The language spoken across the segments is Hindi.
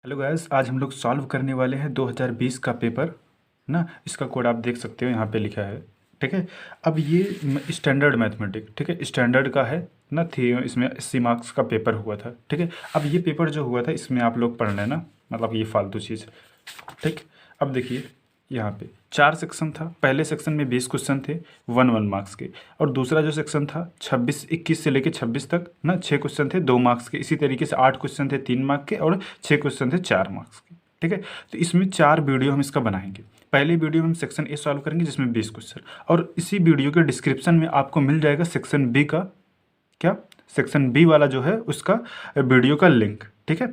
हेलो गाइस, आज हम लोग सॉल्व करने वाले हैं 2020 का पेपर ना। इसका कोड आप देख सकते हो, यहाँ पे लिखा है। ठीक है। अब ये स्टैंडर्ड मैथमेटिक, ठीक है, स्टैंडर्ड का है ना। थी इसमें 80 मार्क्स का पेपर हुआ था। ठीक है। अब ये पेपर जो हुआ था इसमें आप लोग पढ़ लेना, मतलब ये फालतू चीज़। ठीक। अब देखिए, यहाँ पे 4 सेक्शन था। पहले सेक्शन में 20 क्वेश्चन थे, 1 मार्क्स के। और दूसरा जो सेक्शन था 21 से लेके 26 तक ना, 6 क्वेश्चन थे 2 मार्क्स के। इसी तरीके से 8 क्वेश्चन थे 3 मार्क्स के और 6 क्वेश्चन थे 4 मार्क्स के। ठीक है। तो इसमें 4 वीडियो हम इसका बनाएंगे। पहले वीडियो में हम सेक्शन ए सॉल्व करेंगे जिसमें 20 क्वेश्चन, और इसी वीडियो के डिस्क्रिप्शन में आपको मिल जाएगा सेक्शन बी का, क्या, सेक्शन बी वाला जो है उसका वीडियो का लिंक। ठीक है।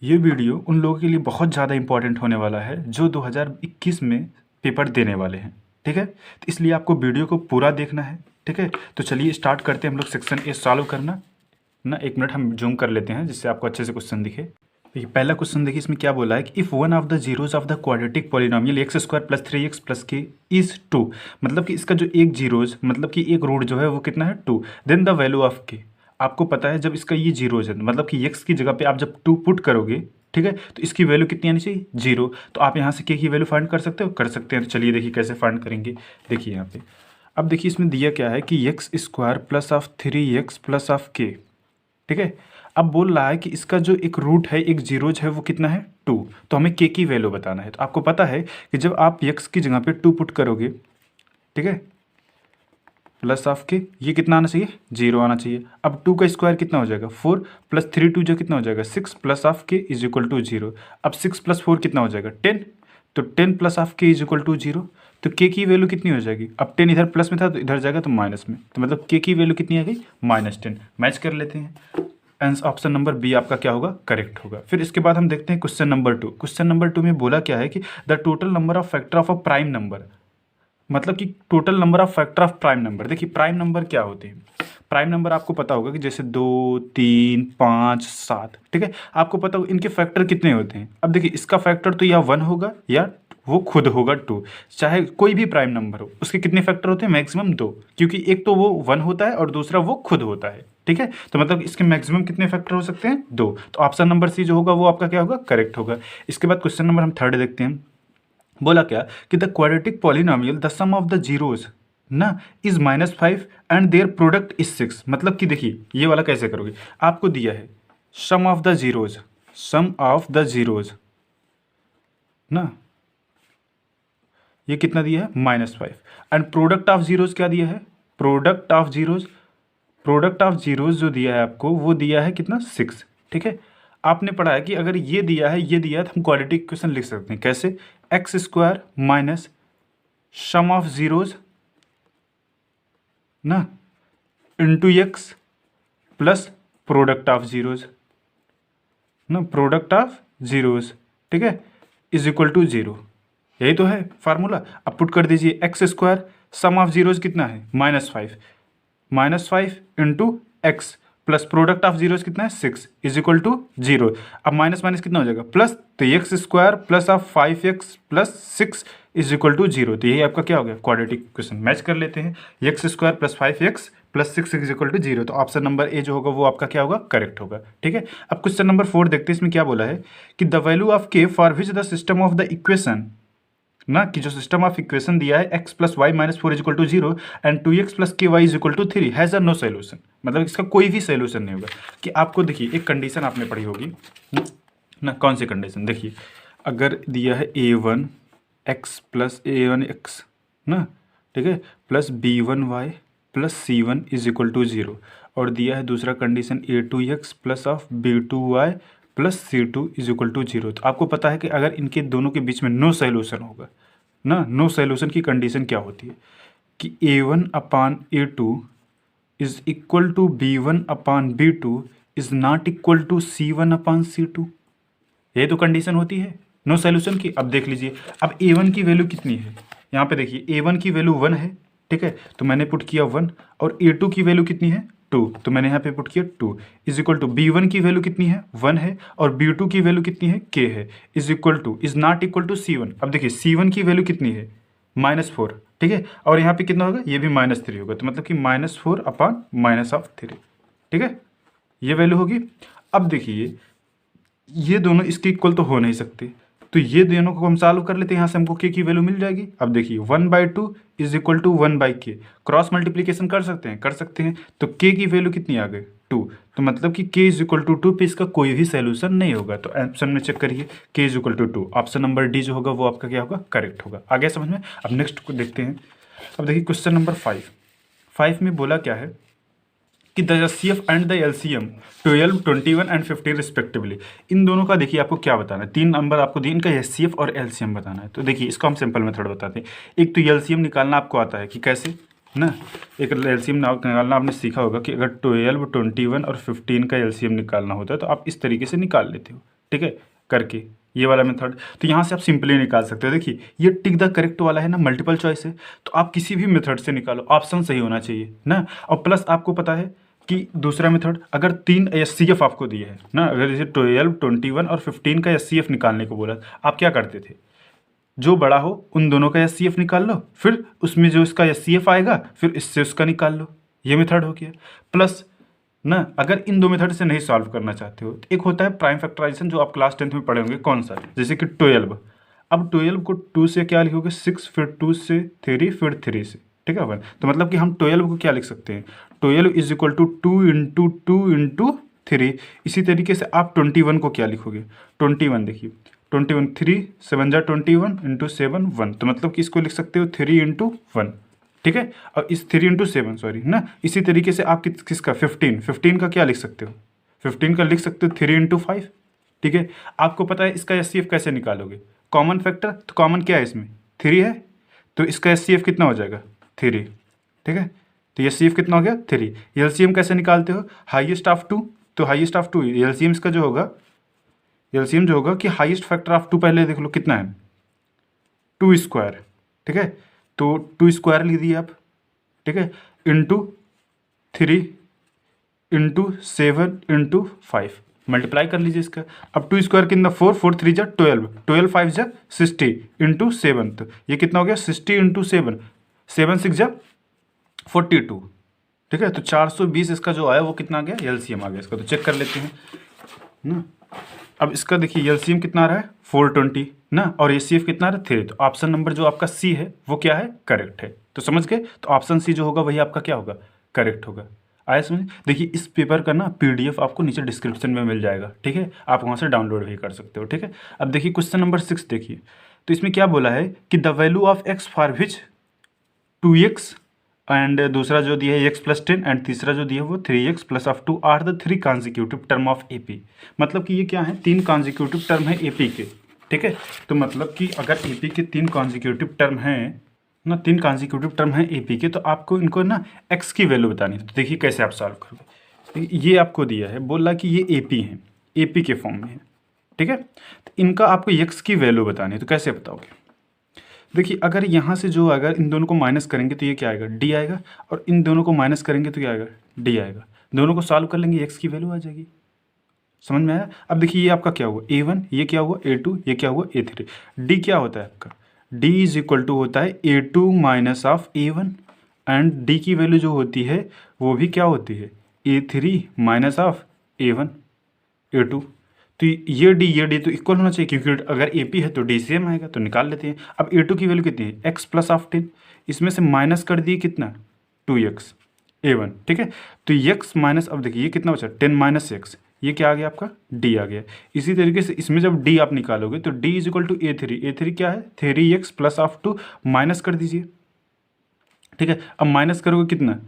ये वीडियो उन लोगों के लिए बहुत ज़्यादा इंपॉर्टेंट होने वाला है जो 2021 में पेपर देने वाले हैं। ठीक है। तो इसलिए आपको वीडियो को पूरा देखना है। ठीक है। तो चलिए स्टार्ट करते हैं हम लोग सेक्शन ए सॉल्व करना ना। 1 मिनट हम जूम कर लेते हैं जिससे आपको अच्छे से क्वेश्चन दिखे। देखिए पहला क्वेश्चन देखिए, इसमें क्या बोला है कि if one of the zeros of the quadratic polynomial x square plus 3x plus के इज 2, मतलब कि इसका जो एक जीरोज, मतलब कि एक रूट जो है वो कितना है 2, देन द वैल्यू ऑफ के। आपको पता है जब इसका ये जीरोज है, मतलब कि एक्स की जगह पे आप जब 2 पुट करोगे, ठीक है, तो इसकी वैल्यू कितनी आनी चाहिए 0। तो आप यहाँ से के की वैल्यू फाइंड कर सकते हो, कर सकते हैं। तो चलिए देखिए कैसे फाइंड करेंगे। देखिए यहाँ पे, अब देखिए इसमें दिया क्या है कि x square plus of 3x plus of के। ठीक है। अब बोल रहा है कि इसका जो एक रूट है, एक जीरोज है, वो कितना है 2। तो हमें के की वैल्यू बताना है। तो आपको पता है कि जब आप एक्स की जगह पे 2 पुट करोगे, ठीक है, प्लस ऑफ के, ये कितना आना चाहिए 0 आना चाहिए। अब 2 का स्क्वायर कितना हो जाएगा 4, प्लस 3 2 जो कितना हो जाएगा 6, प्लस ऑफ के इज इक्वल टू 0। अब 6 प्लस 4 कितना हो जाएगा 10, तो 10 प्लस ऑफ के इज इक्वल टू 0। तो के की वैल्यू कितनी हो जाएगी, अब 10 इधर प्लस में था तो इधर जाएगा तो माइनस में, तो मतलब के की वैल्यू कितनी आ गई -10। मैच कर लेते हैं। ऑप्शन नंबर बी आपका क्या होगा, करेक्ट होगा। फिर इसके बाद हम देखते हैं क्वेश्चन नंबर 2। क्वेश्चन नंबर 2 में बोला क्या है कि the total number of factor of a prime number, मतलब कि total number of factor of prime number. देखिए प्राइम नंबर क्या होते हैं। प्राइम नंबर आपको पता होगा कि जैसे 2 3 5 7, ठीक है, आपको पता होगा इनके फैक्टर कितने होते हैं। अब देखिए इसका फैक्टर तो या 1 होगा या वो खुद होगा 2। चाहे कोई भी प्राइम नंबर हो, उसके कितने फैक्टर होते हैं, मैक्सिमम 2, क्योंकि एक तो वो 1 होता है और दूसरा वो खुद होता है। ठीक है। तो मतलब इसके मैक्सिमम कितने फैक्टर हो सकते हैं 2। तो ऑप्शन नंबर सी जो होगा वो आपका क्या होगा, करेक्ट होगा। इसके बाद क्वेश्चन नंबर हम 3 देखते हैं। बोला क्या कि the quadratic polynomial the sum of the zeros ना is -5 and their product is 6। मतलब कि देखिए ये वाला कैसे करोगे, आपको दिया है sum of the zeros, sum of the zeros ना, ये कितना दिया है -5, एंड प्रोडक्ट ऑफ जीरोज क्या दिया है, product of zeros, product of zeros जो दिया है आपको वो दिया है कितना 6। ठीक है। आपने पढ़ा है कि अगर ये दिया है, ये दिया है, तो हम क्वाड्रेटिक इक्वेशन लिख सकते हैं कैसे, x square minus sum of zeros ना into x plus product of zeros ना, प्रोडक्ट ऑफ जीरोज, ठीक है, इज इक्वल टू 0। यही तो है फार्मूला। अब पुट कर दीजिए x square, sum of zeros कितना है -5 into x plus product of zeros कितना है 6 इज इक्वल टू 0। अब माइनस माइनस कितना हो जाएगा प्लस, तो x square plus of 5x plus 6 is equal to 0। तो यही आपका क्या हो गया, क्वाड्रेटिक इक्वेशन। मैच कर लेते हैं, x square plus 5x plus 6 is equal to 0। तो ऑप्शन नंबर ए जो होगा वो आपका क्या होगा, करेक्ट होगा। ठीक है। अब क्वेश्चन नंबर 4 देखते हैं। इसमें क्या बोला है कि the value of k for which the system of the equation ना, कि जो सिस्टम ऑफ इक्वेशन दिया है x plus y minus 4 is equal to 0 and 2x plus k y is equal to 3 has a no solution. मतलब इसका कोई भी सोल्यूशन नहीं होगा। कि आपको देखिए एक कंडीशन आपने पढ़ी होगी ना, कौन सी कंडीशन, देखिए अगर दिया है a1 x plus a1 x ना, ठीक है, plus b1 y plus c1 is equal to 0, और दिया है दूसरा condition a2 x plus of b2 y plus C2 is equal to 0। तो आपको पता है कि अगर इनके दोनों के बीच में नो सोल्यूशन होगा ना, नो सोल्यूशन की कंडीशन क्या होती है कि a1 upon a2 is equal to b1 upon b2 is not equal to c1 upon c2। ये तो कंडीशन होती है नो सोल्यूशन की। अब देख लीजिए, अब a1 की वैल्यू कितनी है, यहाँ पे देखिए a1 की वैल्यू 1 है, ठीक है, तो मैंने पुट किया 1, और a2 की वैल्यू कितनी है 2, तो मैंने यहाँ पे पुट किया 2 इज इक्वल टू b1 की वैल्यू कितनी है 1 है, और b2 की वैल्यू कितनी है k है, is equal to is not equal to c1। अब देखिए c1 की वैल्यू कितनी है -4, ठीक है, और यहाँ पे कितना होगा, ये भी -3 होगा, तो मतलब कि -4 अपान -3, ठीक है, ये वैल्यू होगी। अब देखिए ये दोनों इसके इक्वल तो हो नहीं सकते, तो ये दोनों को हम सॉल्व कर लेते हैं। यहाँ से हमको के की वैल्यू मिल जाएगी। अब देखिए 1/2 is equal to 1/k, cross multiplication कर सकते हैं, कर सकते हैं। तो के की वैल्यू कितनी आ गई 2, तो मतलब कि k इज इक्वल टू 2 पे इसका कोई भी सोल्यूशन नहीं होगा। तो ऑप्शन में चेक करिए, k is equal to 2, option number D जो होगा वो आपका क्या होगा, करेक्ट होगा। आगे समझ में। अब नेक्स्ट को देखते हैं। अब देखिए क्वेश्चन नंबर 5 में बोला क्या है कि the HCF and the LCM 12, 21 एंड 15 रिस्पेक्टिवली। इन दोनों का देखिए आपको क्या बताना है, 3 नंबर आपको दिए, इनका HCF और LCM बताना है। तो देखिए इसको हम सिंपल मेथड बताते हैं। एक तो LCM निकालना आपको आता है कि कैसे ना, एक LCM निकालना आपने सीखा होगा कि अगर 12, 21 और 15 का LCM निकालना होता है तो आप इस तरीके से निकाल लेते हो, ठीक है, करके ये वाला मेथड। तो यहाँ से आप सिंपली निकाल सकते हो। देखिए ये टिक द करेक्ट वाला है ना, मल्टीपल चॉइस है, तो आप किसी भी मेथड से निकालो, ऑप्शन सही होना चाहिए ना। और प्लस आपको पता है कि दूसरा मेथड, अगर 3 HCF आपको दिए है ना, अगर जैसे 12, 21 और 15 का HCF निकालने को बोला, आप क्या करते थे, जो बड़ा हो उन दोनों का HCF निकाल लो, फिर उसमें जो इसका HCF आएगा फिर इससे उसका निकाल लो। ये मेथड हो गया। प्लस ना, अगर इन दो मेथड से नहीं सॉल्व करना चाहते हो तो एक होता है प्राइम फैक्टराइजेशन, जो आप क्लास 10th में पढ़े होंगे। कौन सा, जैसे कि 12, अब 12 को 2 से क्या लिखोगे 6, फिर 2 से 3, फिर 3 से, ठीक है वन। तो मतलब कि हम 12 को क्या लिख सकते हैं, 12 is equal to 2 into 2 into 3। इसी तरीके से आप 21 को क्या लिखोगे, 21 देखिए 21, 3 7 जा 21 इंटू 7 1, तो मतलब कि इसको लिख सकते हो 3 इंटू 1, ठीक है। और इस 3 इंटू 7 सॉरी ना, इसी तरीके से आप किसका 15 का क्या लिख सकते हो, 15 का लिख सकते हो 3 इंटू 5, ठीक है। आपको पता है इसका HCF कैसे निकालोगे, कॉमन फैक्टर, तो कॉमन क्या है इसमें 3 है, तो इसका HCF कितना हो जाएगा 3, ठीक है। तो HCF कितना हो गया 3। LCM कैसे निकालते हो, हाईएस्ट ऑफ 2, तो हाईएस्ट ऑफ 2 LCM इसका जो होगा, LCM जो होगा कि हाईएस्ट फैक्टर ऑफ 2 पहले देख लो कितना है 2 स्क्वायर, ठीक है। तो 2 स्क्वायर लिख दिए आप, ठीक है, इंटू 3 इंटू 7 इंटू 5, मल्टीप्लाई कर लीजिए इसका। अब 2 स्क्वायर कितना 4, 4 3 जा 12, 12 5 जा 60 इंटू 7, तो ये कितना हो गया 60 इंटू 7, 7 6 जा 42, ठीक है। तो 420 इसका जो आया वो कितना आ गया, LCM आ गया इसका। तो चेक कर लेते हैं ना। अब इसका देखिए LCM कितना आ रहा है 420 ना, और HCF कितना आ रहा है 3। तो ऑप्शन नंबर जो आपका C है वो क्या है, करेक्ट है। तो समझ गए, तो ऑप्शन C जो होगा वही आपका क्या होगा, करेक्ट होगा। आया समझ। देखिए इस पेपर का ना PDF आपको नीचे डिस्क्रिप्शन में मिल जाएगा, ठीक है, आप वहाँ से डाउनलोड भी कर सकते हो, ठीक है। अब देखिए क्वेश्चन नंबर 6 देखिए, तो इसमें क्या बोला है कि the value of x for which 2x and दूसरा जो दिया है x प्लस 10 एंड तीसरा जो दिया है वो 3x plus of 2 are the 3 consecutive term of AP। मतलब कि ये क्या है, 3 कॉन्जिक्यूटिव टर्म है AP के, ठीक है। तो मतलब कि अगर AP के 3 कॉन्जिक्यूटिव टर्म हैं ना, 3 कॉन्जिक्यूटिव टर्म है AP के, तो आपको इनको ना x की वैल्यू बतानी है। तो देखिए कैसे आप सॉल्व करोगे। ये आपको दिया है, बोला कि ये AP है, AP के फॉर्म में है, ठीक है। तो इनका आपको x की वैल्यू बतानी है, तो कैसे बताओगे। देखिए अगर यहाँ से जो अगर इन दोनों को माइनस करेंगे तो ये क्या आएगा, D आएगा, और इन दोनों को माइनस करेंगे तो क्या आएगा, D आएगा। दोनों को सॉल्व कर लेंगे, x की वैल्यू आ जाएगी। समझ में आया। अब देखिए ये आपका क्या हुआ A1, ये क्या हुआ A2, ये क्या हुआ A3। D क्या होता है आपका, D इज इक्वल टू होता है A2 minus of A1, and D की वैल्यू जो होती है वो भी क्या होती है A3 minus of A1 A2। तो ये डी तो इक्वल होना चाहिए, क्योंकि अगर AP है तो D सेम आएगा, तो निकाल लेते हैं। अब A2 की वैल्यू कितनी है x प्लस ऑफ 10, इसमें से माइनस कर दिए कितना 2x A1, ठीक है। तो x माइनस, अब देखिए ये कितना बचा 10 माइनस x, ये क्या आ गया आपका D आ गया। इसी तरीके से इसमें जब D आप निकालोगे तो D is equal to A3 क्या है 3x प्लस ऑफ 2, माइनस कर दीजिए, ठीक है। अब माइनस करोगे कितना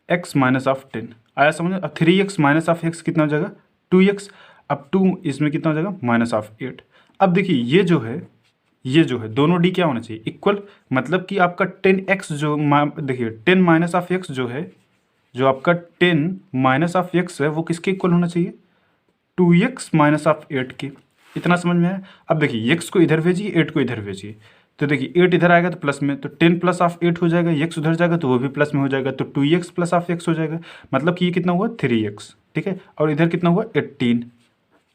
x माइनस ऑफ 10, आया समझ। अब 3x माइनस ऑफ x कितना हो जाएगा 2x, अब 2 इसमें कितना हो जाएगा माइनस ऑफ 8। अब देखिए ये जो है दोनों D क्या होना चाहिए इक्वल, मतलब कि आपका 10x जो देखिए 10 माइनस ऑफ x जो है, जो आपका 10 माइनस ऑफ x है वो किसके इक्वल होना चाहिए 2x माइनस ऑफ 8 के। इतना समझ में आया। अब देखिए x को इधर भेजिए, 8 को इधर भेजिए, तो देखिए 8 इधर आएगा तो प्लस में, तो 10 प्लस ऑफ 8 हो जाएगा, x उधर जाएगा तो वो भी प्लस में हो जाएगा, तो 2x प्लस ऑफ x हो जाएगा। मतलब कि ये कितना हुआ 3x, ठीक है, और इधर कितना हुआ 18।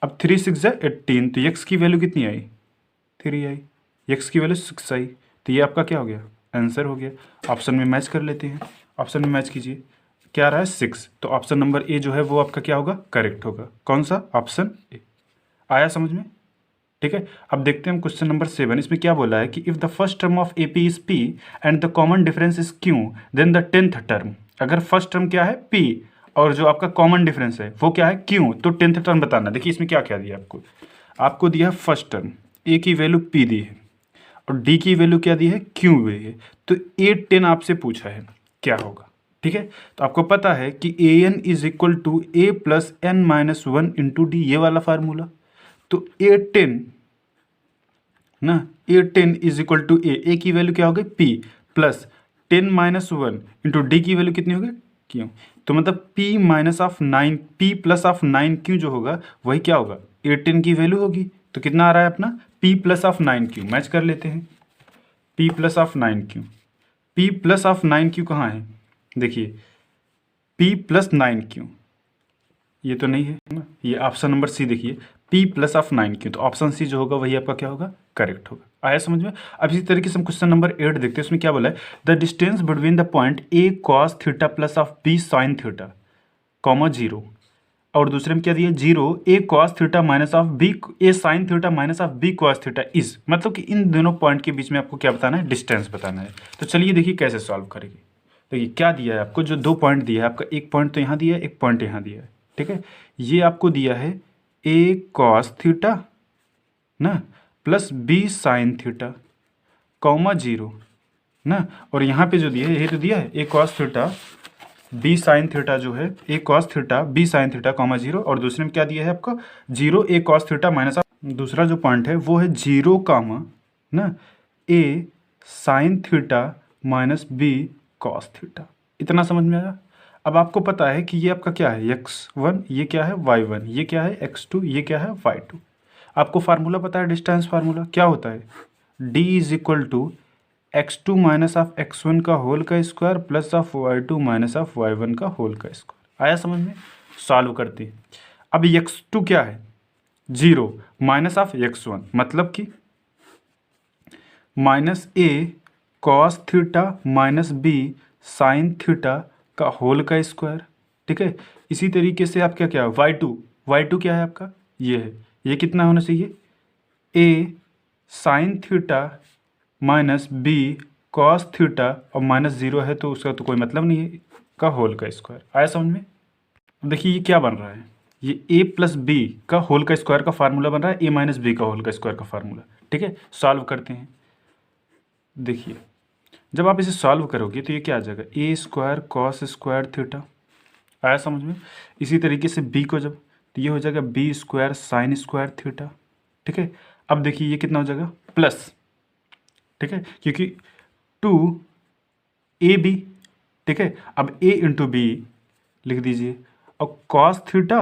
अब 3 6 जा 18, तो x की वैल्यू कितनी आई 3 आई, x की वैल्यू 6 आई। तो ये आपका क्या हो गया आंसर हो गया। ऑप्शन में मैच कर लेते हैं, ऑप्शन में मैच कीजिए, क्या रहा है 6, तो ऑप्शन नंबर ए जो है वो आपका क्या होगा करेक्ट होगा। कौन सा, ऑप्शन ए। आया समझ में? ठीक है, अब देखते हैं हम क्वेश्चन नंबर 7। इसमें क्या बोला है कि if the first term of A P is P and the common difference is Q then the 10th term. अगर फर्स्ट टर्म क्या है पी और जो आपका कॉमन डिफरेंस है वो क्या है क्यू, तो 10th टर्म बताना। देखिए इसमें क्या क्या दिया आपको, आपको दिया है फर्स्ट टर्म ए की वैल्यू पी दी है और डी की वैल्यू क्या दी है क्यू दी है, तो ए 10 आपसे पूछा है क्या होगा। ठीक है, तो आपको पता है कि a n is equal to a plus n minus one into d, ये वाला फार्मूला। तो ए 10 ना, a 10 is equal to a की वैल्यू क्या हो गई p plus 10 minus one into d की वैल्यू कितनी हो गई क्यू। तो मतलब p minus of 9 p plus of 9 q जो होगा वही क्या होगा ए 10 की वैल्यू होगी। तो कितना आ रहा है अपना P plus of 9 Q, match कर लेते हैं। P plus of 9 Q, P plus of 9 Q कहाँ है, देखिए पी प्लस 9 क्यू, ये तो नहीं है ना, ये ऑप्शन नंबर सी देखिए p प्लस ऑफ 9 क्यू, तो ऑप्शन सी जो होगा वही आपका क्या होगा करेक्ट होगा। आया समझ में? अब इसी तरीके से हम क्वेश्चन नंबर 8 देखते हैं। उसमें क्या बोला है, the distance between the point a cos theta plus of b sine theta comma 0, और दूसरे में क्या दिया 0 a cos theta minus of b a sine theta minus of b cos theta is, मतलब कि इन दोनों पॉइंट के बीच में आपको क्या बताना है, डिस्टेंस बताना है। तो चलिए देखिए कैसे सॉल्व करेंगे। देखिए क्या दिया है आपको, जो दो पॉइंट दिया है आपका, एक पॉइंट तो यहाँ दिया है, एक पॉइंट यहाँ दिया है। ठीक है, ये आपको दिया है ए कॉस थीटा ना plus B sine theta comma 0 ना, और यहाँ पे जो दिया है यही तो दिया है ए cos theta b sine theta जो है ए cos theta b sine theta comma 0, और दूसरे में क्या दिया है आपको 0 a cos theta minus of, दूसरा जो पॉइंट है वो है 0 कामा ना a sine theta minus b cos theta. इतना समझ में आया? अब आपको पता है कि ये आपका क्या है x1, ये क्या है y1, ये क्या है x2, ये क्या है y2। आपको फार्मूला पता है डिस्टेंस फार्मूला क्या होता है, d is equal to x2 minus of x1 का होल का square plus of y2 minus of y1 का होल का स्क्वायर। आया समझ में? सॉल्व करते हैं। अब x2 क्या है 0 माइनस ऑफ x1, मतलब कि minus a cos theta minus b sine theta का होल का स्क्वायर। ठीक है, इसी तरीके से आप क्या क्या y2 क्या है आपका, ये है, ये कितना होना चाहिए a sine theta minus b cos theta, और माइनस 0 है तो उसका तो कोई मतलब नहीं है, का होल का स्क्वायर। आया समझ में? अब देखिए ये क्या बन रहा है, ये ए प्लस बी का होल का स्क्वायर का फार्मूला बन रहा है ए माइनस बी का होल का स्क्वायर का फार्मूला। ठीक है, सॉल्व करते हैं। देखिए जब आप इसे सॉल्व करोगे तो ये क्या आ जाएगा a square cos square theta. आया समझ में? इसी तरीके से बी को जब, तो ये हो जाएगा B square sine square theta. ठीक है, अब देखिए ये कितना हो जाएगा प्लस, ठीक है, क्योंकि 2 ए बी। ठीक है, अब ए इंटू बी लिख दीजिए और cos theta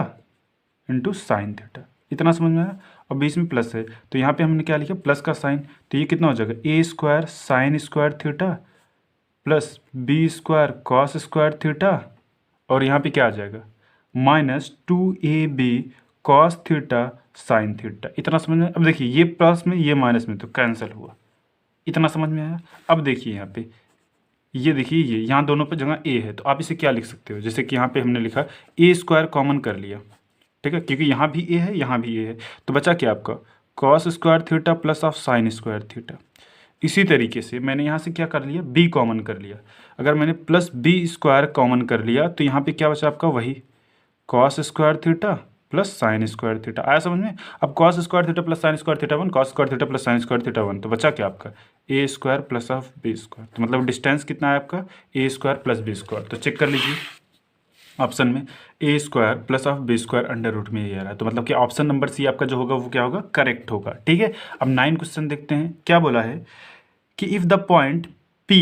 into sine theta. इतना समझ में आया? और बीच में प्लस है तो यहाँ पे हमने क्या लिखा प्लस का साइन, तो ये कितना हो जाएगा a square sine square theta plus b square cos square theta, और यहाँ पे क्या आ जाएगा minus 2ab cos theta sine theta. इतना समझ में? अब देखिए ये प्लस में ये माइनस में तो कैंसिल हुआ। इतना समझ में आया? अब देखिए यहाँ पे, ये देखिए ये यहाँ दोनों पे जगह ए है तो आप इसे क्या लिख सकते हो, जैसे कि यहाँ पे हमने लिखा ए स्क्वायर कॉमन कर लिया। ठीक है, क्योंकि यहाँ भी ए है यहाँ भी ए है, तो बचा क्या आपका cos square theta plus of sine square theta. इसी तरीके से मैंने यहाँ से क्या कर लिया बी कॉमन कर लिया। अगर मैंने प्लस बी स्क्वायर कॉमन कर लिया तो यहाँ पे क्या बचा आपका वही cos square theta plus sine square theta. आया समझ में? अब cos square theta plus sine square theta 1, cos square theta plus sine square theta 1, तो बचा क्या आपका a square plus of b square. तो मतलब डिस्टेंस कितना है आपका a square plus b square. तो चेक कर लीजिए ऑप्शन में a square plus of b square under root में ये आ रहा है, तो मतलब कि ऑप्शन नंबर सी आपका जो होगा वो क्या होगा करेक्ट होगा। ठीक है, अब 9 क्वेश्चन देखते हैं। क्या बोला है कि if the point P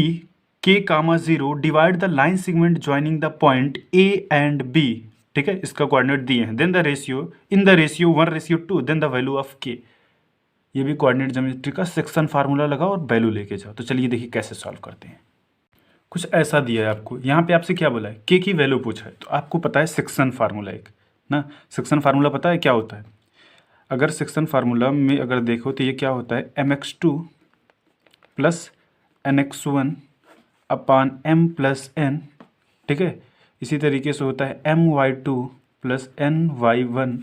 K comma 0 divide the line segment joining the point A and B. ठीक है, इसका कोऑर्डिनेट दिए हैं, then the ratio in the ratio 1:2 then the value of K. ये भी कोऑर्डिनेट ज्योमेट्री का सेक्शन फार्मूला लगाओ और वैल्यू लेके जाओ। तो चलिए देखिए कैसे सॉल्व करते हैं। कुछ ऐसा दिया है आपको, यहाँ पे आपसे क्या बोला है के की वैल्यू पूछा है, तो आपको पता है सेक्शन फार्मूला एक ना, सेक्शन फार्मूला पता है क्या होता है। अगर सेक्शन फार्मूला में अगर देखो तो ये क्या होता है mx2 प्लस nx1 अपान m प्लस n। ठीक है, इसी तरीके से होता है my2 प्लस ny1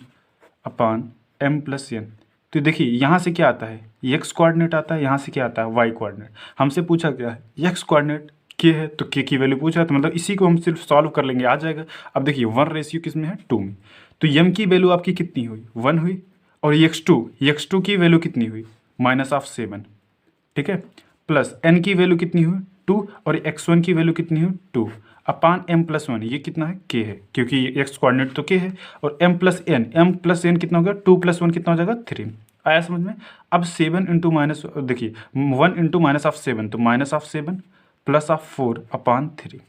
अपान m प्लस n। तो देखिए यहाँ से क्या आता है, x कोऑर्डिनेट आता है, यहाँ से क्या आता है y कोऑर्डिनेट। हमसे पूछा क्या है x कोऑर्डिनेट, k है तो k की वैल्यू पूछा है, तो मतलब इसी को हम सिर्फ सॉल्व कर लेंगे, आ जाएगा। अब देखिए 1 किस में है, 2 में, तो m की वैल्यू आपकी कितनी हुई, 1 हुई, और x2 की वैल्यू कितनी हुई, -7। ठीक है, प्लस n की वैल्यू कितनी हुई 2, और x1 की वैल्यू कितनी हुई 2 अपान m प्लस 1, ये कितना है k है, क्योंकि x कोऑर्डिनेट तो k है, और m प्लस n कितना हो गया, 2 + 1 कितना हो जाएगा 3। आया समझ में। अब 7 इंटू माइनस, देखिए 1 इंटू -7, तो -7 +4 अपान 3।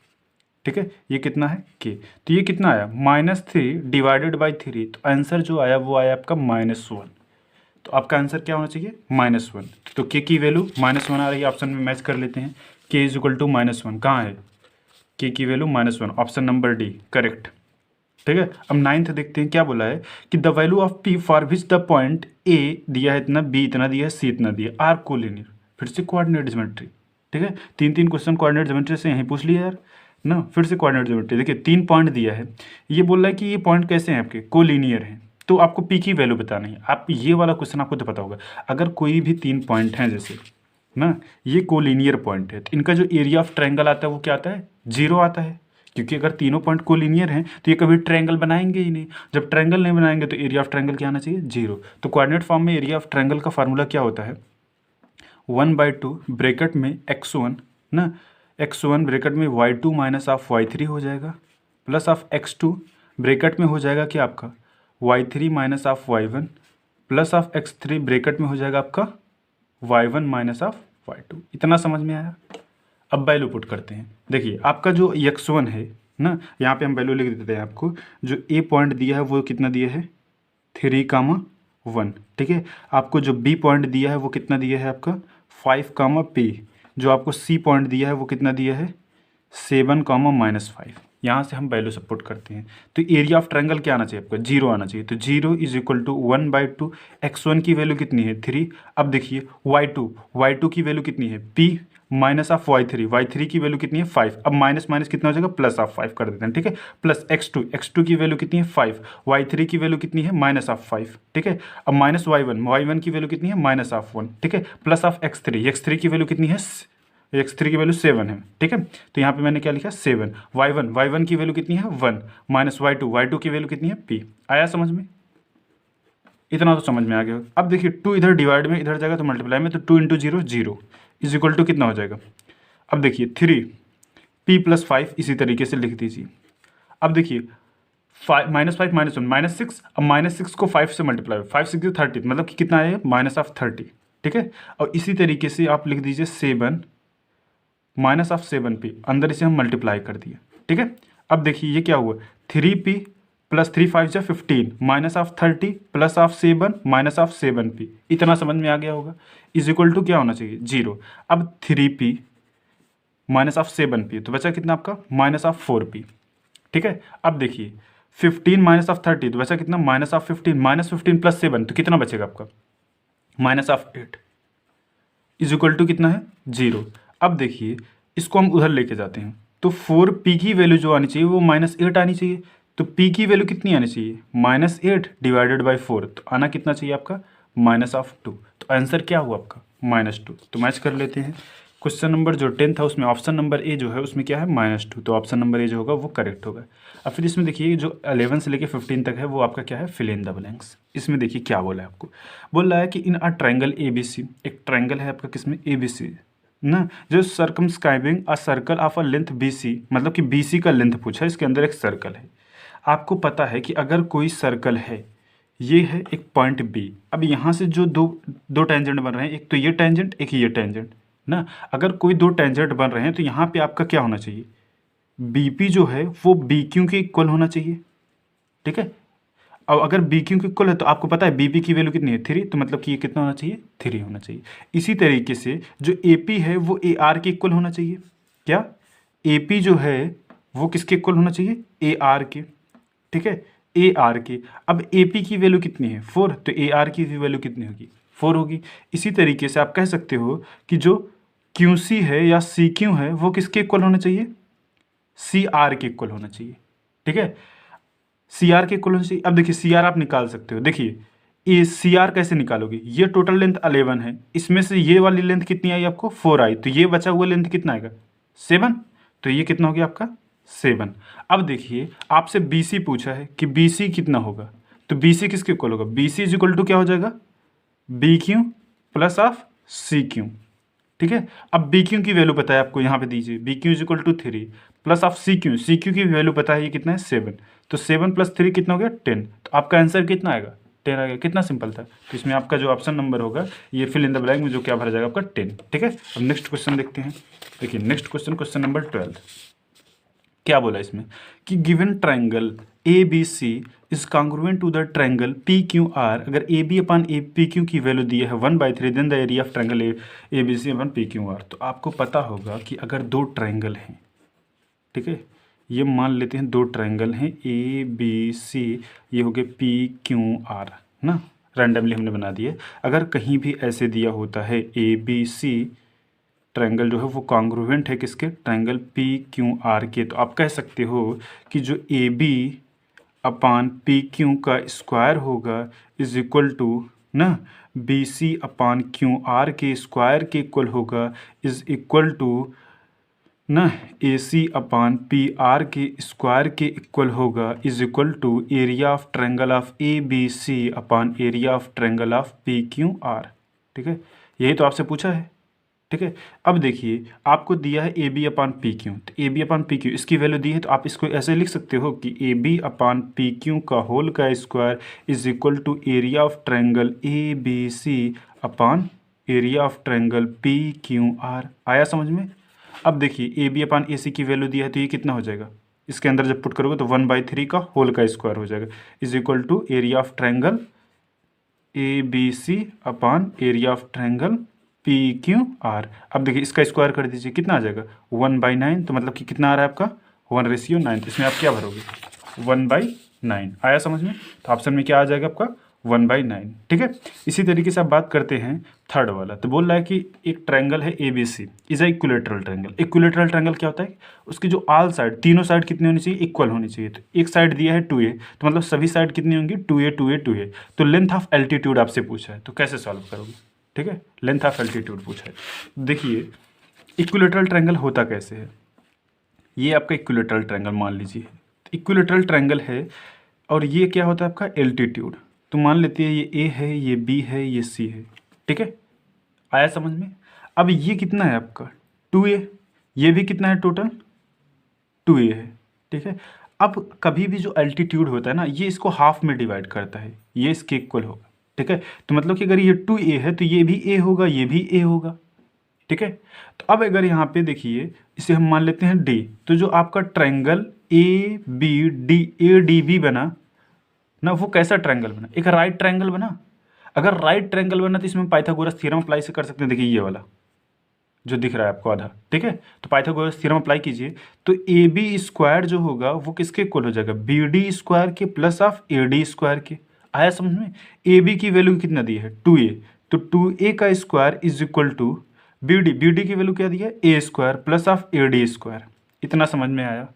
ठीक है, ये कितना है k, तो ये कितना आया -3 डिवाइडेड बाई 3, तो आंसर जो आया वो आया आपका -1। तो आपका आंसर क्या होना चाहिए, -1। तो k की वैल्यू -1 आ रही है, ऑप्शन में मैच कर लेते हैं, k = -1 कहाँ है, k की value -1, option number D correct. ठीक है, अब 9th देखते हैं क्या बोला है कि the value of p for which the point a दिया है इतना, b इतना दिया है, c इतना दिया है, आर कोलिनियर। फिर से कोऑर्डिनेट ज्योमेट्री। ठीक है, 3 क्वेश्चन कोऑर्डिनेट ज्योमेट्री से यहीं पूछ लिया यार ना। फिर से कोऑर्डिनेट ज्योमेट्री, देखिए 3 पॉइंट दिया है, ये बोल रहा है कि ये पॉइंट कैसे हैं आपके, कोलिनियर हैं, तो आपको p की वैल्यू बतानी है। आप ये वाला क्वेश्चन आपको तो पता होगा, अगर कोई भी 3 पॉइंट हैं जैसे ना, ये कोलिनियर पॉइंट है, तो इनका जो एरिया ऑफ ट्रायंगल आता है वो क्या आता है, 0 आता है, क्योंकि अगर तीनों पॉइंट कोलिनियर हैं तो ये कभी ट्रायंगल बनाएंगे ही नहीं। जब ट्रायंगल नहीं बनाएंगे तो एरिया ऑफ ट्रायंगल क्या आना चाहिए, 0। तो कोऑर्डिनेट फॉर्म में एरिया ऑफ ट्रायंगल का फार्मूला क्या होता है, 1/2 ब्रैकेट में x1 ना, x1 ब्रैकेट में y2 माइनस ऑफ y3 हो जाएगा, प्लस ऑफ x2 ब्रैकेट में हो जाएगा क्या आपका y3 minus of y1, plus of x3 bracket में हो जाएगा आपका y1 माइनस ऑफ y2। इतना समझ में आया। अब वैल्यू पुट करते हैं, देखिए आपका जो x1 है ना, यहाँ पे हम वैल्यू लिख देते हैं आपको, जो a पॉइंट दिया है वो कितना दिया है 3,1। ठीक है, आपको जो b पॉइंट दिया है वो कितना दिया है आपका 5, जो आपको c पॉइंट दिया है वो कितना दिया है 7, -5। यहाँ से हम वैल्यू सब पुट करते हैं, तो एरिया ऑफ ट्रायंगल क्या आना चाहिए आपका 0 आना चाहिए, तो 0 = 1/2, x1 की वैल्यू कितनी है 3। अब देखिए y2 की वैल्यू कितनी है p माइनस ऑफ y3 की वैल्यू कितनी है 5। अब माइनस माइनस कितना हो जाएगा प्लस ऑफ 5 कर देते हैं। ठीक है, प्लस x2 की वैल्यू कितनी है 5, y3 की वैल्यू कितनी है -5। ठीक है, अब माइनस y1 की वैल्यू कितनी है -1। ठीक है, प्लस ऑफ x3 की वैल्यू कितनी है, x3 की वैल्यू 7 है। ठीक है, तो यहाँ पे मैंने क्या लिखा 7, y1 की वैल्यू कितनी है 1, माइनस y2 की वैल्यू कितनी है p। आया समझ में, इतना तो समझ में आ गया। अब देखिए 2 इधर डिवाइड में इधर जाएगा तो मल्टीप्लाई में, तो 2 × 0 0 = कितना हो जाएगा। अब देखिए 3 p + 5 इसी तरीके से लिख दीजिए। अब देखिए -5 -1 -6, अब -6 को 5 से मल्टीप्लाई, 5 6 30, मतलब कि कितना है -30। ठीक है, और इसी तरीके से आप लिख दीजिए 7 -7p, अंदर इसे हम मल्टीप्लाई कर दिए। ठीक है, अब देखिए ये क्या हुआ 3p + 3 5 = 15 -30 प्लस ऑफ 7 -7p। इतना समझ में आ गया होगा, = क्या होना चाहिए 0। अब 3p -7p, तो बचा कितना आपका -4p। ठीक है, अब देखिए 15 -30, तो बचा कितना -15 -15 + 7, तो कितना बचेगा आपका -8, = कितना है 0। अब देखिए इसको हम उधर लेके जाते हैं, तो 4p की वैल्यू जो आनी चाहिए वो -8 आनी चाहिए, तो p की वैल्यू कितनी आनी चाहिए -8 डिवाइडेड बाई 4, तो आना कितना चाहिए आपका -2। तो आंसर क्या हुआ आपका -2। तो मैच कर लेते हैं, क्वेश्चन नंबर जो 10 था उसमें ऑप्शन नंबर ए जो है उसमें क्या है -2, तो ऑप्शन नंबर ए जो होगा वो करेक्ट होगा। अब फिर इसमें देखिए जो 11 से लेके 15 तक है वो आपका क्या है फिल इन द ब्लैंक्स। इसमें देखिए क्या बोला है आपको, बोल रहा है कि इन अ ट्रायंगल ABC, एक ट्रायंगल है आपका किसमें ABC ना, जो circumscribing a circle of a length BC, मतलब कि BC का लेंथ पूछा है, इसके अंदर एक सर्कल है। आपको पता है कि अगर कोई सर्कल है, ये है एक पॉइंट B, अब यहाँ से जो दो टेंजेंट बन रहे हैं, एक तो ये टेंजेंट एक ये टेंजेंट ना, अगर कोई 2 टेंजेंट बन रहे हैं तो यहाँ पे आपका क्या होना चाहिए BP जो है वो BQ के इक्वल होना चाहिए। ठीक है, अब अगर BQ के इक्वल है तो आपको पता है BP की वैल्यू कितनी है 3, तो मतलब कि ये कितना होना चाहिए 3 होना चाहिए। इसी तरीके से जो AP है वो AR के इक्वल होना चाहिए। क्या AP जो है वो किसके इक्वल होना चाहिए AR के। ठीक है, AR के। अब AP की वैल्यू कितनी है 4, तो AR की भी वैल्यू कितनी होगी 4 होगी। इसी तरीके से आप कह सकते हो कि जो QC है या CQ है वो किसके इक्वल होना चाहिए CR के इक्वल होना चाहिए। ठीक है, CR के इक्वल होना चाहिए। अब देखिए CR आप निकाल सकते हो, देखिए ये सी आर कैसे निकालोगे, ये टोटल लेंथ 11 है, इसमें से ये वाली लेंथ कितनी आई आपको 4 आई, तो ये बचा हुआ लेंथ कितना आएगा 7, तो ये कितना हो गया आपका 7। अब देखिए आपसे बी सी पूछा है कि बी सी कितना होगा, तो बी सी किसके इक्वल होगा, B C is equal to क्या हो जाएगा B Q plus of C Q. ठीक है, अब बी क्यू की वैल्यू पता है आपको, यहाँ पे दीजिए B Q is equal to 3 plus of C Q की वैल्यू पता है ये कितना है 7, तो 7 प्लस 3 कितना हो गया 10, तो आपका आंसर कितना आएगा 10 आ गया। कितना सिंपल था, तो इसमें आपका जो ऑप्शन नंबर होगा ये फिल इन द ब्लैंक में जो क्या भरा जाएगा आपका 10। ठीक है, अब नेक्स्ट क्वेश्चन देखते हैं। देखिए नेक्स्ट क्वेश्चन नंबर 12 क्या बोला इसमें कि given triangle a B C is congruent to the triangle p Q r, अगर a b upon a p q की वैल्यू दी है 1/3 then the area of triangle a B c upon p Q r. तो आपको पता होगा कि अगर दो ट्राइंगल हैं, ठीक है, ये मान लेते हैं दो ट्राइंगल हैं ए बी सी, ये हो गए पी क्यू आर ना, रैंडमली हमने बना दिए। अगर कहीं भी ऐसे दिया होता है ए बी सी ट्रायंगल जो है वो कॉन्ग्रुएंट है किसके, ट्रायंगल पी क्यू आर के, तो आप कह सकते हो कि जो A B upon P Q का स्क्वायर होगा इज इक्वल टू ना बी सी अपान क्यू आर के स्क्वायर के इक्वल होगा, इज इक्वल टू ना A C upon P R के स्क्वायर के इक्वल होगा, is equal to area of triangle of A B C upon area of triangle of P Q R. ठीक है, यही तो आपसे पूछा है। ठीक है, अब देखिए आपको दिया है A B upon P q, तो a B upon P q इसकी वैल्यू दी है, तो आप इसको ऐसे लिख सकते हो कि a B upon P Q का होल का square is equal to area of triangle A B C upon area of triangle P Q r. आया समझ में। अब देखिए ए बी अपान ए सी की वैल्यू दी है, तो ये कितना हो जाएगा, इसके अंदर जब पुट करोगे तो 1/3 का होल का स्क्वायर हो जाएगा, is equal to area of triangle A B C upon area of triangle P Q R. अब देखिए इसका स्क्वायर कर दीजिए, कितना आ जाएगा 1/9, तो मतलब कि कितना आ रहा है आपका 1:9, तो इसमें आप क्या भरोगे 1/9। आया समझ में, तो ऑप्शन में क्या आ जाएगा आपका 1/9। ठीक है, इसी तरीके से आप बात करते हैं थर्ड वाला, तो बोल रहा है कि एक ट्रायंगल है A B C is a equilateral triangle. Equilateral triangle क्या होता है, उसकी जो ऑल साइड तीनों साइड कितनी होनी चाहिए, इक्वल होनी चाहिए। तो एक साइड दिया है 2a, तो मतलब सभी साइड कितनी होंगी 2a 2a 2a। तो लेंथ ऑफ एल्टीट्यूड आपसे पूछा है, तो कैसे सॉल्व करोगे। ठीक है, लेंथ ऑफ एल्टीट्यूड पूछा है। देखिए इक्विलेटरल ट्रायंगल होता कैसे है, ये आपका इक्विलेटरल ट्रायंगल मान लीजिए, इक्विलेटरल ट्रायंगल है और ये क्या होता है आपका एल्टीट्यूड। तो मान लेते हैं ये ए है, ये बी है, ये सी है। ठीक है, आया समझ में। अब ये कितना है आपका 2a, ये भी कितना है टोटल 2a है। ठीक है, अब कभी भी जो एल्टीट्यूड होता है ना, ये इसको हाफ में डिवाइड करता है, ये इसके इक्वल होगा। ठीक है, तो मतलब कि अगर ये 2a है तो ये भी a होगा, ये भी a होगा। ठीक है, तो अब अगर यहाँ पे देखिए इसे हम मान लेते हैं d, तो जो आपका triangle A B D A D B बना ना, वो कैसा ट्रायंगल बना, एक राइट ट्रायंगल बना। अगर राइट ट्रायंगल बना तो इसमें पाइथागोरस थ्योरम अप्लाई से कर सकते हैं। देखिए ये वाला जो दिख रहा है आपको आधा, ठीक है, तो पाइथागोरस थ्योरम अप्लाई कीजिए, तो ए बी स्क्वायर जो होगा वो किसके इक्वल हो जाएगा, बी डी स्क्वायर के plus of a D square के। आया समझ में। ए बी की वैल्यू कितना दी है 2a, तो 2a का square is equal to b d की वैल्यू क्या दी है a square plus of a D square. इतना समझ में आया।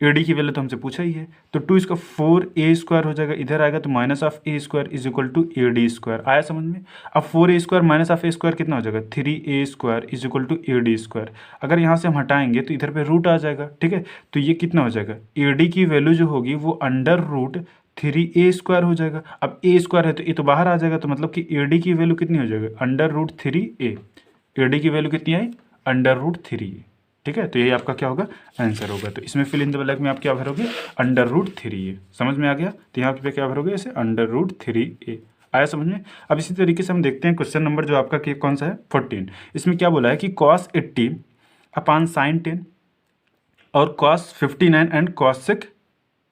ए डी की वैल्यू तो हमसे पूछा ही है, तो 2 इसका 4a स्क्वायर हो जाएगा, इधर आएगा तो minus of A square is equal to A D square. आया समझ में। अब 4a square minus of A square कितना हो जाएगा 3a square is equal to A D square. अगर यहाँ से हम हटाएंगे तो इधर पे रूट आ जाएगा। ठीक है, तो ये कितना हो जाएगा ए डी की वैल्यू जो होगी वो अंडर रूट 3a स्क्वायर हो जाएगा। अब a स्क्वायर है तो ये तो बाहर आ जाएगा, तो मतलब कि ए डी की वैल्यू कितनी हो जाएगी under root 3a। A D की वैल्यू कितनी आई अंडर रूट 3a। ठीक है, तो ये आपका क्या होगा आंसर होगा। तो इसमें फिल इन द ब्लैंक में आप क्या भरोगे अंडर रूट 3a। समझ में आ गया, तो यहाँ पे क्या भरोगे ऐसे अंडर रूट 3a। आया समझ में। अब इसी तरीके से हम देखते हैं क्वेश्चन नंबर जो आपका कौन सा है 14। इसमें क्या बोला है कि cos 80 अपान sin 10 और cos 59 एंड cos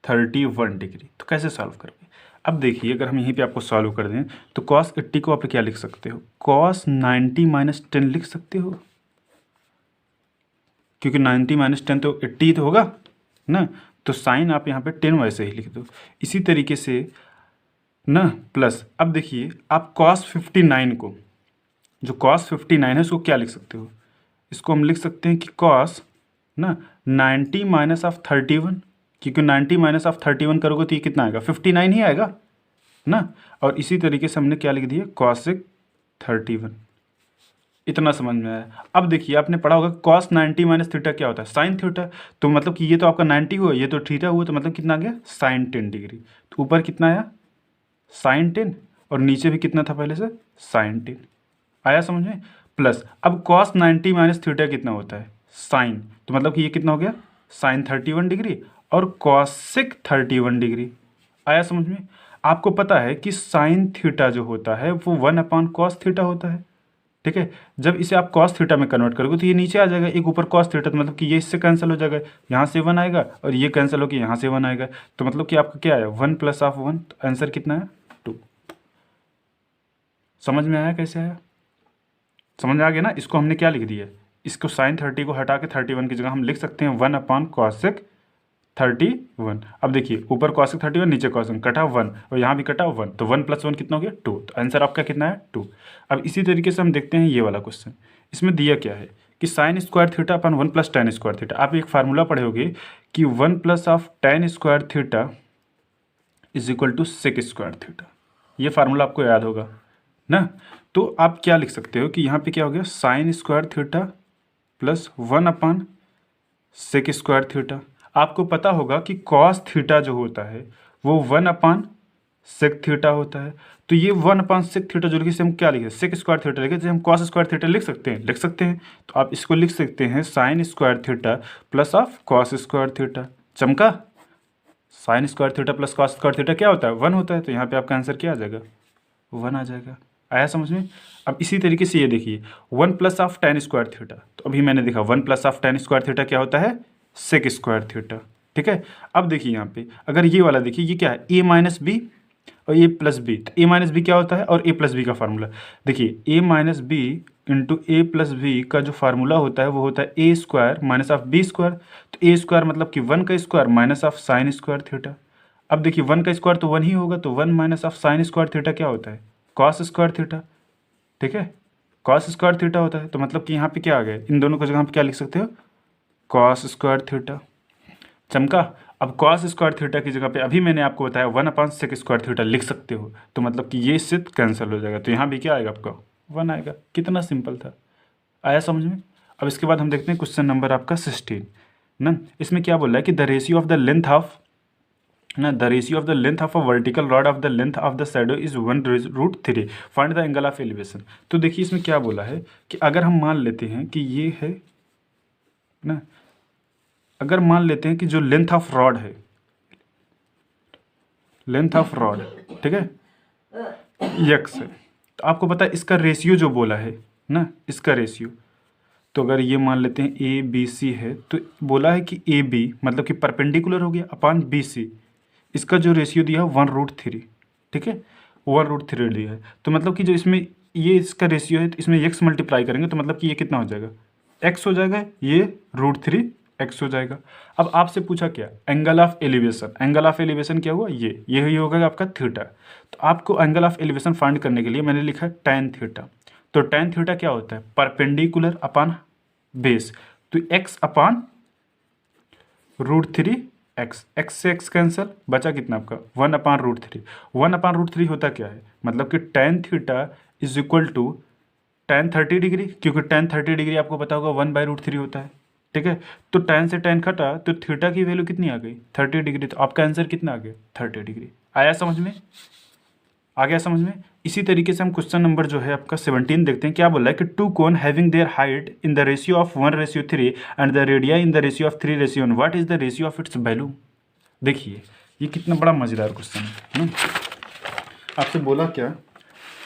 31 डिग्री। तो कैसे सॉल्व करोगे। अब देखिए अगर हम यहीं पे आपको सॉल्व कर दें तो cos 80 को आप क्या लिख सकते हो cos 90 माइनस 10 लिख सकते हो, क्योंकि 90 माइनस 10 तो 80 तो होगा ना, तो साइन आप यहाँ पे 10 वैसे ही लिख दो। इसी तरीके से ना प्लस, अब देखिए आप cos 59 को, जो cos 59 है उसको क्या लिख सकते हो, इसको हम लिख सकते हैं कि cos ना 90 माइनस ऑफ 31, क्योंकि 90 माइनस ऑफ 31 करोगे तो ये कितना आएगा 59 ही आएगा ना। और इसी तरीके से हमने क्या लिख दिया, कॉसेक 31। इतना समझ में आया। अब देखिए आपने पढ़ा होगा कॉस 90 माइनस थीटा क्या होता है, साइन थीटा। तो मतलब कि ये तो आपका 90 हुआ, ये तो थीटा हुआ, तो मतलब कितना आ गया, साइन 10 डिग्री। तो ऊपर कितना आया, साइन 10, और नीचे भी कितना था पहले से, साइन 10। आया समझ में। प्लस अब कॉस 90 माइनस थीटा कितना होता है, साइन। तो मतलब कि ये कितना हो गया, साइन 31 डिग्री और कॉसेक 31 डिग्री। आया समझ में। आपको पता है कि साइन थीटा जो होता है वो 1/cos थीटा होता है। ठीक है, जब इसे आप cos थीटा में कन्वर्ट करोगे तो ये नीचे आ जाएगा, एक ऊपर cos थीटा, तो मतलब कि ये इससे कैंसिल हो जाएगा, यहाँ से 1 आएगा और ये कैंसिल होकर यहाँ से 1 आएगा। तो मतलब कि आपका क्या आया, 1 + 1, तो आंसर कितना है, 2। समझ में आया कैसे आया, समझ में आ गया ना। इसको हमने क्या लिख दिया, इसको साइन 30 को हटा के 31 की जगह हम लिख सकते हैं 1/cosec 31। अब देखिए ऊपर cosec 31, नीचे cosec, कटा 1 और यहाँ भी कटा 1, तो 1 + 1 कितना हो गया, 2। तो आंसर आपका कितना है, 2। अब इसी तरीके से हम देखते हैं ये वाला क्वेश्चन। इसमें दिया क्या है कि साइन स्क्वायर थीटा अपन 1 + tan स्क्वायर थीटा। आप एक फार्मूला पढ़े होगे कि 1 + tan square theta = sec square theta. ये फार्मूला आपको याद होगा ना। तो आप क्या लिख सकते हो कि यहाँ पे क्या हो गया, sign square theta plus 1/sec square theta. आपको पता होगा कि कॉस थीटा जो होता है वो 1/sec थीटा होता है। तो ये 1/sec थीटा जो लिखे से हम क्या लिखे, सेक स्क्वायर थीटा लिखे, जैसे हम कॉस स्क्वायर थीटा लिख सकते हैं, लिख सकते हैं। तो आप इसको लिख सकते हैं sine square theta plus of cos square theta. चमका, sine square theta plus cos square theta क्या होता है, 1 होता है। तो यहाँ पे आपका आंसर क्या आ जाएगा, 1 आ जाएगा। आया समझ में। अब इसी तरीके से ये देखिए 1 + tan स्क्वायर थीटा। तो अभी मैंने देखा 1 + tan स्क्वायर थीटा क्या होता है, सेक स्क्वायर थीटा। ठीक है। अब देखिए यहाँ पे अगर ये वाला देखिए, ये क्या है, a - b और a + b। तो a - b क्या होता है और a + b का फार्मूला देखिए, a - b × a + b का जो फार्मूला होता है वो होता है a² - b²। तो a² मतलब कि 1 का square minus of sine square theta. अब देखिए 1 का स्क्वायर तो 1 ही होगा, तो 1 minus of sine square theta क्या होता है, कॉस स्क्वायर थीटा। ठीक है, कॉस स्क्वायर थीटा होता है। तो मतलब कि यहाँ पे क्या आ गया, इन दोनों को जगह पे क्या लिख सकते हो, कॉस स्क्वायर थीटा। चमका। अब कॉस स्क्वायर थीटा की जगह पे अभी मैंने आपको बताया 1/sec स्क्वायर थीटा लिख सकते हो। तो मतलब कि ये इससे कैंसिल हो जाएगा, तो यहाँ भी क्या आएगा आपका, 1 आएगा। कितना सिंपल था, आया समझ में। अब इसके बाद हम देखते हैं क्वेश्चन नंबर आपका 16 ना। इसमें क्या बोल रहा है कि the ratio of the length of ना, the ratio of the length of a vertical rod of the length of the shadow is 1/√3, find the angle of elevation. तो देखिए इसमें क्या बोला है कि अगर हम मान लेते हैं कि ये है ना, अगर मान लेते हैं कि जो लेंथ ऑफ रॉड है, लेंथ ऑफ रॉड, ठीक है, x है। तो आपको पता है इसका रेशियो जो बोला है ना, इसका रेशियो, तो अगर ये मान लेते हैं ए बी सी है, तो बोला है कि ए बी मतलब कि परपेंडिकुलर हो गया अपान बी सी। इसका जो रेशियो दिया है 1/3। ठीक है, 1/3 दिया है। तो मतलब कि जो इसमें ये इसका रेशियो है, तो इसमें x मल्टीप्लाई करेंगे तो मतलब कि ये कितना हो जाएगा, x हो जाएगा, ये √3x हो जाएगा। अब आपसे पूछा क्या, angle of elevation. Angle of elevation क्या हुआ, ये ही होगा आपका थीटा। तो आपको एंगल ऑफ एलिवेशन फाइंड करने के लिए मैंने लिखा है tan थीटा। तो tan थीटा क्या होता है, परपेंडिकुलर अपान बेस। तो x/√3x, x से x कैंसल, बचा कितना आपका 1/√3। 1/√3 होता क्या है, मतलब कि tan थीटा = tan 30 डिग्री, क्योंकि tan 30 डिग्री आपको पता होगा 1/√3 होता है। ठीक है, तो tan से tan घटा तो थीटा की वैल्यू कितनी आ गई, 30 डिग्री। तो आपका आंसर कितना आ गया, 30 डिग्री। आया समझ में, आ गया समझ में। इसी तरीके से हम क्वेश्चन नंबर जो है आपका 17 देखते हैं। क्या बोल रहा है कि 2 cone having their height in the ratio of 1/3 and the radia in the ratio of 3/1, what is the ratio of its value. देखिए ये कितना बड़ा मजेदार क्वेश्चन है। आपसे बोला क्या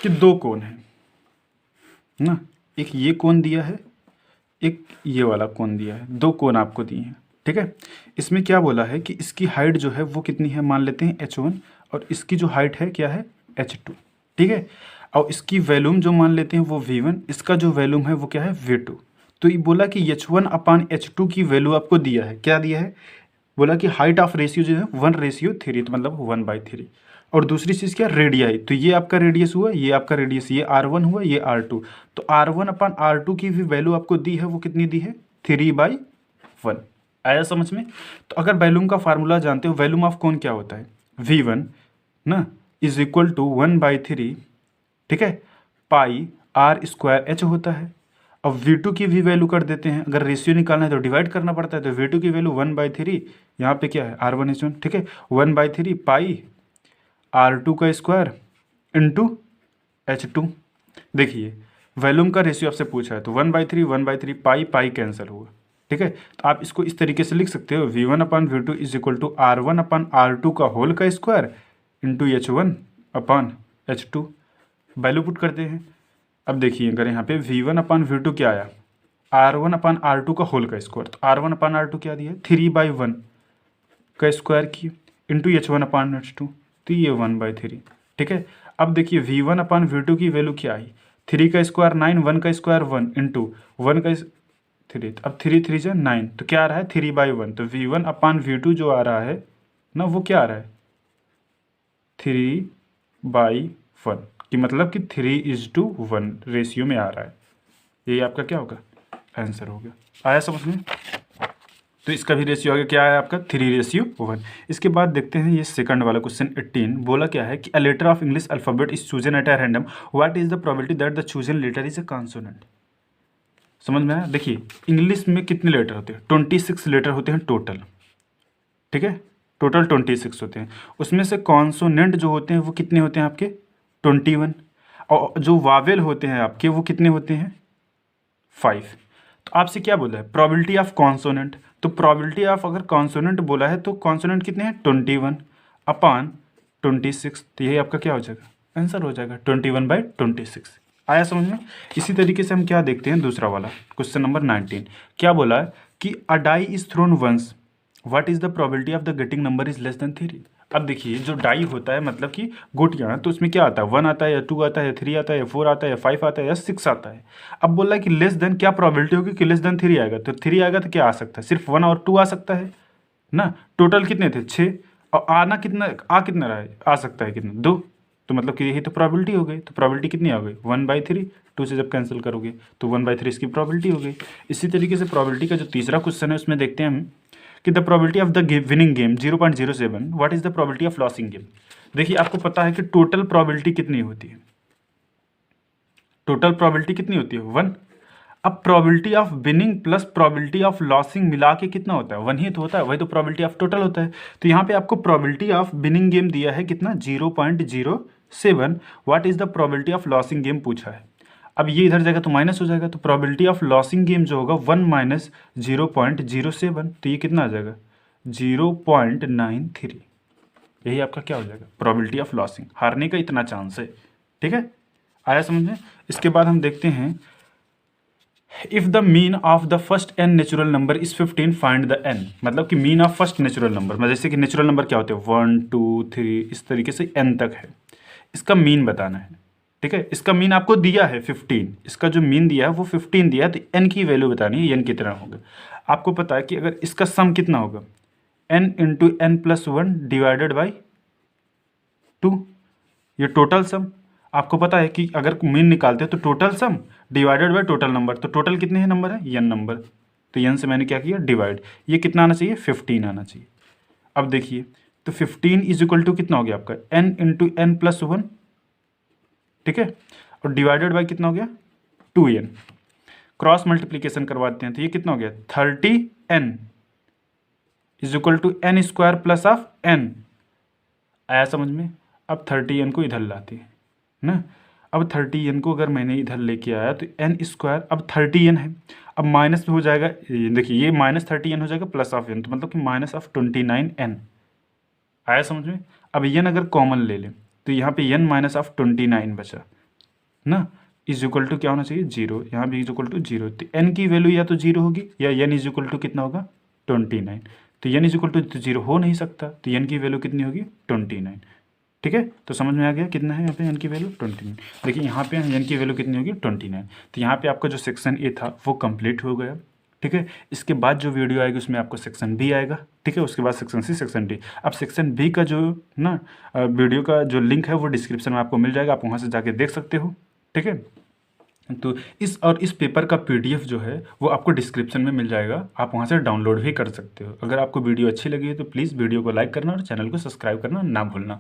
कि 2 कोन है ना, एक ये कोन दिया है, एक ये वाला कोन दिया है, 2 कोन आपको दिए हैं। ठीक है, इसमें क्या बोला है कि इसकी हाइट जो है वो कितनी है, मान लेते हैं h1, और इसकी जो हाइट है क्या है, h2। ठीक है, और इसकी वैल्यूम जो मान लेते हैं वो v1, इसका जो वैल्यूम है वो क्या है, v2। तो ये बोला कि h1/h2 की वैल्यू आपको दिया है, क्या दिया है, बोला कि हाइट ऑफ रेशियो जो है 1/3, तो मतलब 1/3। और दूसरी चीज़ क्या, रेडियाई। तो ये आपका रेडियस हुआ, ये आपका रेडियस, ये r1 हुआ, ये r2। तो r1/r2 की भी वैल्यू आपको दी है, वो कितनी दी है, 3/1। आया समझ में। तो अगर वैल्यूम का फार्मूला जानते हो, वैल्यूम ऑफ कौन क्या होता है, v1 ना, इज इक्वल टू 1/3, ठीक है, पाई आर स्क्वायर एच होता है। अब V2 की भी वैल्यू कर देते हैं, अगर रेशियो निकालना है तो डिवाइड करना पड़ता है, तो V2 की वैल्यू 1/3, यहाँ पे क्या है R1H1, ठीक है, 1/3 पाई R2 का स्क्वायर इंटू H2। देखिए वॉल्यूम का रेशियो आपसे पूछा है तो 1/3 पाई पाई कैंसिल हुआ, ठीक है। तो आप इसको इस तरीके से लिख सकते हो V1/V2 is equal to R1/R2 का होल का square into H1/H2। Value put करते हैं। अब देखिए अगर यहाँ पे V1/V2 क्या आया, R1/R2 का होल का स्क्वायर, तो R1/R2 क्या दिया है 3/1 का स्क्वायर किए इंटू H1/H2, तो ये 1/3, ठीक है। अब देखिए V1/V2 की वैल्यू क्या आई, 3 का स्क्वायर 9, 1 का स्क्वायर 1 इंटू 1 का 3, अब 3 3 जा 9, तो क्या आ रहा है 3/1, तो V1/V2 जो आ रहा है ना वो क्या आ रहा है 3/1, कि मतलब कि 3:1 रेशियो में आ रहा है। यही आपका क्या होगा आंसर हो गया। आया समझ में? तो इसका भी रेशियो आगे क्या है आपका 3:1। इसके बाद देखते हैं ये सेकंड वाला क्वेश्चन 18, बोला क्या है कि a letter of English alphabet is chosen at a random, what is the probability that the chosen letter is a consonant. समझ में आया? देखिए इंग्लिश में कितने लेटर होते हैं, 26 लेटर होते हैं टोटल, ठीक है, टोटल 26 होते हैं। उसमें से कॉन्सोनेंट जो होते हैं वो कितने होते हैं आपके 21, और जो वावेल होते हैं आपके वो कितने होते हैं 5। तो आपसे क्या बोला है प्रोबेबिलिटी ऑफ कॉन्सोनेंट, तो प्रोबेबिलिटी ऑफ अगर कॉन्सोनेंट बोला है तो कॉन्सोनेंट कितने हैं 21/26, तो यही आपका क्या हो जाएगा आंसर हो जाएगा 21/26। आया समझ में? इसी तरीके से हम क्या देखते हैं दूसरा वाला क्वेश्चन नंबर 19, क्या बोला है कि a die is thrown once, what is the probability of the getting number is less than 3। अब देखिए जो डाई होता है मतलब कि गोटियाँ, तो उसमें क्या आता है 1 आता है या 2 आता है या 3 आता है या 4 आता है या 5 आता है या 6 आता है। अब बोल रहा है कि लेस देन, क्या प्रोबेबिलिटी होगी कि लेस देन 3 आएगा, तो 3 आएगा तो क्या आ सकता है सिर्फ 1 और 2 आ सकता है ना। टोटल कितने थे 6, और आना कितना कितना रहा है आ सकता है कितना 2, तो मतलब कि यही तो प्रोबेबिलिटी हो गई। तो प्रोबेबिलिटी कितनी आ गई 1/3, 2 से जब कैंसिल करोगे तो 1/3 इसकी प्रोबेबिलिटी हो गई। इसी तरीके से प्रोबेबिलिटी का जो तीसरा क्वेश्चन है उसमें देखते हैं हम कि the probability of the winning game 0.07, what is the probability of losing game. देखिए आपको पता है कि टोटल प्रोबेबिलिटी कितनी होती है, टोटल प्रोबेबिलिटी कितनी होती है 1। अब probability of winning plus probability of losing मिला के कितना होता है 1 ही तो होता है, वही तो प्रोबेबिलिटी ऑफ टोटल होता है। तो यहाँ पे आपको प्रोबेबिलिटी ऑफ विनिंग गेम दिया है कितना 0.07, what is the probability of losing game पूछा है। अब ये इधर जाएगा तो माइनस हो जाएगा, तो प्रोबेबिलिटी ऑफ लॉसिंग गेम जो होगा 1 माइनस 0.07, तो ये कितना आ जाएगा 0.93। यही आपका क्या हो जाएगा प्रोबेबिलिटी ऑफ लॉसिंग, हारने का इतना चांस है, ठीक है। आया समझ में? इसके बाद हम देखते हैं if the mean of the first n natural number is 15 find the n, मतलब कि mean of first natural number, मतलब जैसे कि नेचुरल नंबर क्या होते हैं 1 2 3 इस तरीके से n तक है, इसका मीन बताना है, ठीक है। इसका मीन आपको दिया है 15, इसका जो मीन दिया है वो 15 दिया है, तो n की वैल्यू बतानी है n कितना होगा। आपको पता है कि अगर इसका सम कितना होगा n into n plus 1 divided by 2, ये टोटल सम। आपको पता है कि अगर मीन निकालते हैं तो total sum divided by total number, तो टोटल कितने हैं नंबर है n नंबर, तो n से मैंने क्या किया डिवाइड, ये कितना आना चाहिए 15 आना चाहिए। अब देखिए तो 15 इज इक्वल टू कितना हो गया आपका n इंटू n प्लस 1, ठीक है, और डिवाइडेड बाय कितना हो गया 2n, क्रॉस मल्टीप्लीकेशन करवाते हैं तो ये कितना हो गया 30n is equal to n square plus of n। आया समझ में? अब 30n को इधर लाते हैं ना, अब 30n को अगर मैंने इधर लेके आया तो n स्क्वायर, अब 30n है, अब माइनस हो जाएगा, देखिए ये माइनस 30n हो जाएगा प्लस ऑफ n, तो मतलब कि माइनस ऑफ 29n। आया समझ में? अब n अगर कॉमन ले लें तो यहाँ पे n माइनस ऑफ 29 बचा ना, इज इक्वल टू क्या होना चाहिए 0, यहाँ भी इज इक्वल टू 0, तो n की वैल्यू या तो 0 होगी या n इज इक्वल टू कितना होगा 29, तो n इज इक्वल टू 0 हो नहीं सकता, तो n की वैल्यू कितनी होगी 29, ठीक है। तो समझ में आ गया कितना है यहाँ पे n की वैल्यू 29। देखिए यहाँ पे n की वैल्यू कितनी होगी 29, तो यहाँ पे आपका जो सेक्शन ए था वो कंप्लीट हो गया, ठीक है। इसके बाद जो वीडियो आएगी उसमें आपको सेक्शन बी आएगा, ठीक है, उसके बाद सेक्शन सी, सेक्शन डी। अब सेक्शन बी का जो ना वीडियो का जो लिंक है वो डिस्क्रिप्शन में आपको मिल जाएगा, आप वहाँ से जाके देख सकते हो, ठीक है। तो इस पेपर का PDF जो है वो आपको डिस्क्रिप्शन में मिल जाएगा, आप वहाँ से डाउनलोड भी कर सकते हो। अगर आपको वीडियो अच्छी लगी है तो प्लीज़ वीडियो को लाइक करना और चैनल को सब्सक्राइब करना ना भूलना।